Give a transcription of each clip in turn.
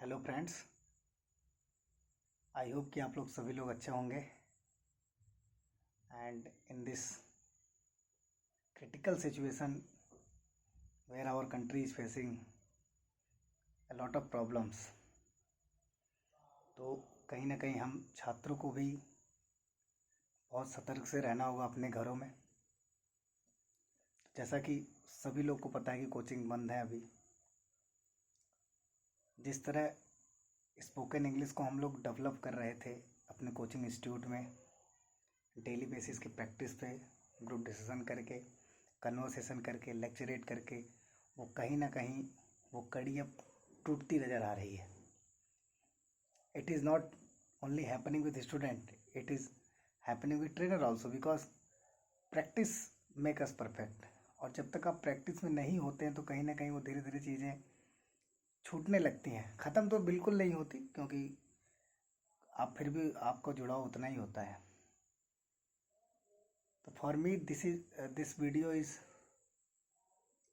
Hello friends, I hope कि आप लोग सभी लोग अच्छे होंगे। And in this critical situation where our country is facing a lot of problems, तो कहीं ना कहीं हम छात्रों को भी बहुत सतर्क से रहना होगा अपने घरों में। जैसा कि सभी लोग को पता है कि कोचिंग बंद है अभी। जिस तरह स्पोकन इंग्लिश को हम लोग डेवलप कर रहे थे अपने कोचिंग इंस्टीट्यूट में, डेली बेसिस की प्रैक्टिस पे, ग्रुप डिस्कशन करके, कन्वर्सेशन करके, लेक्चरेट करके, वो कहीं ना कहीं वो कड़ी अब टूटती नज़र आ रही है। It is not only happening with student, it is happening with trainer also, because practice make us perfect. और जब तक आप प्रैक्टिस में नहीं होते हैं तो कहीं ना कहीं वो धीरे धीरे चीज़ें छूटने लगती हैं। ख़त्म तो बिल्कुल नहीं होती, क्योंकि आप फिर भी आपका जुड़ाव उतना ही होता है। तो for me this video is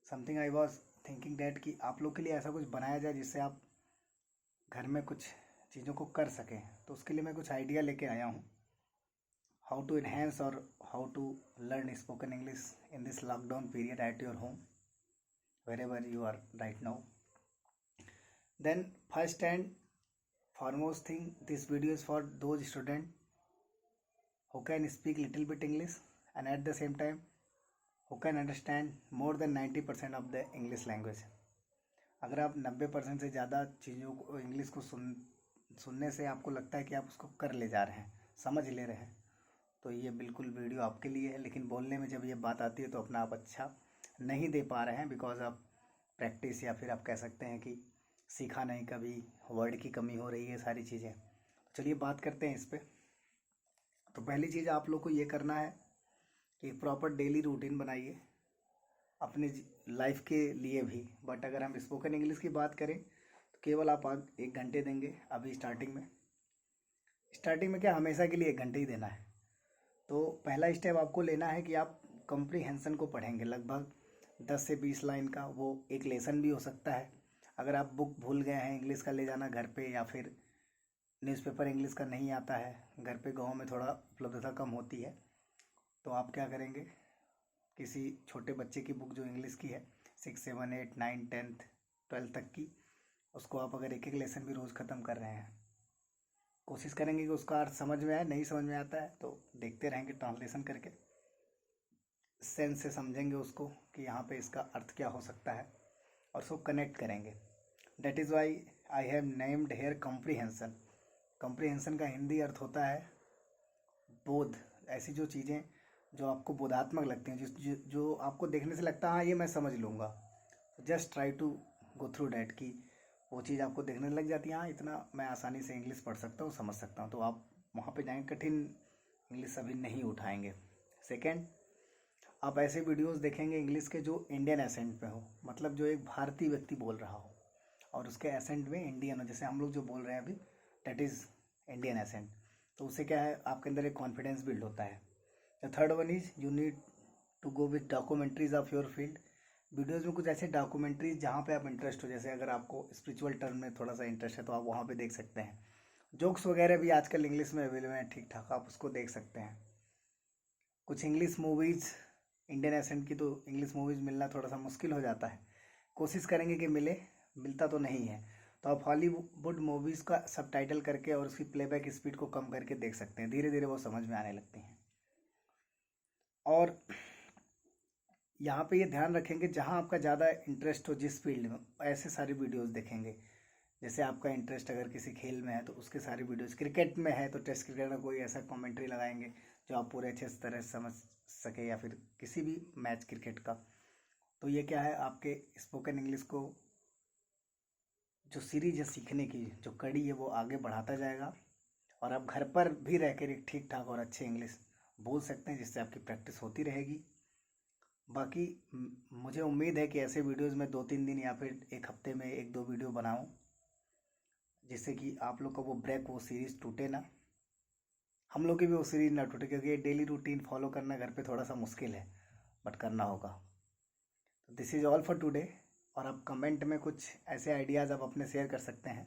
something I was thinking that कि आप लोग के लिए ऐसा कुछ बनाया जाए जिससे आप घर में कुछ चीज़ों को कर सकें। तो उसके लिए मैं कुछ आइडिया लेके आया हूँ, हाउ टू इन्हेंस और how to learn spoken English in this lockdown period at your home, wherever you are right now. Then first and foremost thing, this video is for those students who can speak little bit English and at the same time who can understand more than 90% of the English language. अगर आप 90% से ज़्यादा चीज़ों को English को सुनने से आपको लगता है कि आप उसको कर ले जा रहे हैं, समझ ले रहे हैं, तो ये बिल्कुल वीडियो आपके लिए है। लेकिन बोलने में जब ये बात आती है तो अपना आप अच्छा नहीं दे पा रहे हैं, बिकॉज आप प्रैक्टिस या फिर आप कह सकते हैं कि सीखा नहीं, कभी वर्ड की कमी हो रही है, सारी चीज़ें। तो चलिए बात करते हैं इस पर। तो पहली चीज़ आप लोग को ये करना है कि एक प्रॉपर डेली रूटीन बनाइए अपने लाइफ के लिए भी। बट अगर हम स्पोकन इंग्लिश की बात करें तो केवल आप 1 घंटे देंगे अभी स्टार्टिंग में क्या, हमेशा के लिए 1 घंटे ही देना है। तो पहला स्टेप आपको लेना है कि आप कॉम्प्रीहेंशन को पढ़ेंगे, लगभग 10 से 20 लाइन का। वो एक लेसन भी हो सकता है। अगर आप बुक भूल गए हैं इंग्लिश का ले जाना घर पे, या फिर न्यूज़पेपर इंग्लिश का नहीं आता है घर पे, गांव में थोड़ा उपलब्धता कम होती है, तो आप क्या करेंगे, किसी छोटे बच्चे की बुक जो इंग्लिश की है 6, 7, 8, 9, 10th 12th तक की, उसको आप अगर एक लेसन भी रोज़ ख़त्म कर रहे हैं, कोशिश करेंगे कि उसका अर्थ समझ में आए। नहीं समझ में आता है तो देखते रहेंगे ट्रांसलेशन करके, सेंस से समझेंगे उसको कि यहाँ पे इसका अर्थ क्या हो सकता है, और उसको कनेक्ट करेंगे। That is why I have named here comprehension. Comprehension का हिंदी अर्थ होता है बोध। ऐसी जो चीज़ें जो आपको बोधात्मक लगती हैं, जो आपको देखने से लगता है हाँ ये मैं समझ लूँगा, just try to go through that, कि वो चीज़ आपको देखने लग जाती है हाँ इतना मैं आसानी से इंग्लिश पढ़ सकता हूँ, समझ सकता हूँ, तो आप वहाँ पे जाएंगे, कठिन इंग्लिश अभी नहीं उठाएंगे। सेकेंड, आप ऐसे वीडियोस देखेंगे इंग्लिश के जो इंडियन एसेंट में हो, मतलब जो एक भारतीय व्यक्ति बोल रहा हो और उसके एसेंट में इंडियन हो, जैसे हम लोग जो बोल रहे हैं अभी, दैट इज़ इंडियन एसेंट। तो उससे क्या है, आपके अंदर एक कॉन्फिडेंस बिल्ड होता है। The third one is you need to go with documentaries of your field. Videos में कुछ ऐसे डॉक्यूमेंट्रीज जहाँ पे आप इंटरेस्ट हो, जैसे अगर आपको स्पिरिचुअल टर्म में थोड़ा सा इंटरेस्ट है तो आप वहाँ पे देख सकते हैं। जोक्स वगैरह भी आजकल इंग्लिश में अवेलेबल हैं ठीक ठाक, आप उसको देख सकते हैं। कुछ इंग्लिश मूवीज़, इंडियन एसेंट की तो इंग्लिश मूवीज़ मिलना थोड़ा सा मुश्किल हो जाता है, कोशिश करेंगे कि मिले, मिलता तो नहीं है, तो आप हॉलीवुड मूवीज़ का सबटाइटल करके और उसकी प्लेबैक स्पीड को कम करके देख सकते हैं, धीरे धीरे वो समझ में आने लगती हैं। और यहाँ पे ये ध्यान रखेंगे जहाँ आपका ज़्यादा इंटरेस्ट हो, जिस फील्ड में, ऐसे सारी वीडियोस देखेंगे। जैसे आपका इंटरेस्ट अगर किसी खेल में है तो उसके सारी वीडियोस, क्रिकेट में है तो टेस्ट क्रिकेट में कोई ऐसा कमेंट्री लगाएंगे जो आप पूरे अच्छे तरह से समझ सके, या फिर किसी भी मैच क्रिकेट का। तो ये क्या है, आपके स्पोकन इंग्लिश को जो सीरीज है सीखने की, जो कड़ी है, वो आगे बढ़ाता जाएगा, और आप घर पर भी रह कर एक ठीक ठाक और अच्छे इंग्लिश बोल सकते हैं, जिससे आपकी प्रैक्टिस होती रहेगी। बाकी मुझे उम्मीद है कि ऐसे वीडियोस मैं 2-3 दिन या फिर एक हफ्ते में 1-2 वीडियो बनाऊं, जिससे कि आप लोग का वो ब्रेक, वो सीरीज़ टूटे ना, हम लोग की भी वो सीरीज़ ना टूटे, क्योंकि ये डेली रूटीन फॉलो करना घर पे थोड़ा सा मुश्किल है, बट करना होगा। तो this is all for today. और आप कमेंट में कुछ ऐसे आइडियाज़ आप अपने शेयर कर सकते हैं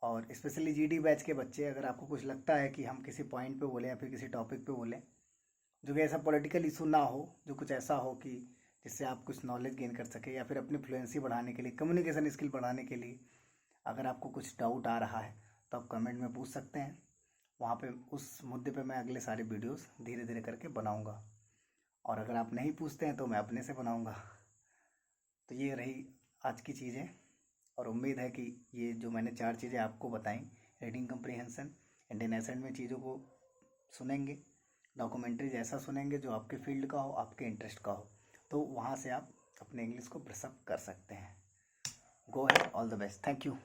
और स्पेशली जीडी बैच के बच्चे, अगर आपको कुछ लगता है कि हम किसी पॉइंट पे बोलें या फिर किसी टॉपिक पे बोलें जो कि ऐसा पॉलिटिकल इशू ना हो, जो कुछ ऐसा हो कि जिससे आप कुछ नॉलेज गेन कर सके या फिर अपनी फ्लुएंसी बढ़ाने के लिए, कम्युनिकेशन स्किल बढ़ाने के लिए, अगर आपको कुछ डाउट आ रहा है तो आप कमेंट में पूछ सकते हैं। वहाँ पे उस मुद्दे पे मैं अगले सारे वीडियोस धीरे धीरे करके बनाऊँगा। और अगर आप नहीं पूछते हैं तो मैं अपने से बनाऊँगा। तो ये रही आज की चीज़ें, और उम्मीद है कि ये जो मैंने 4 चीज़ें आपको बताई, रीडिंग कम्प्रीहेंशन, इंडियन एसेंट में चीज़ों को सुनेंगे, डॉक्यूमेंट्रीज ऐसा सुनेंगे जो आपके फील्ड का हो, आपके इंटरेस्ट का हो, तो वहाँ से आप अपने इंग्लिश को ब्रश अप कर सकते हैं। गो है, all the best, thank you.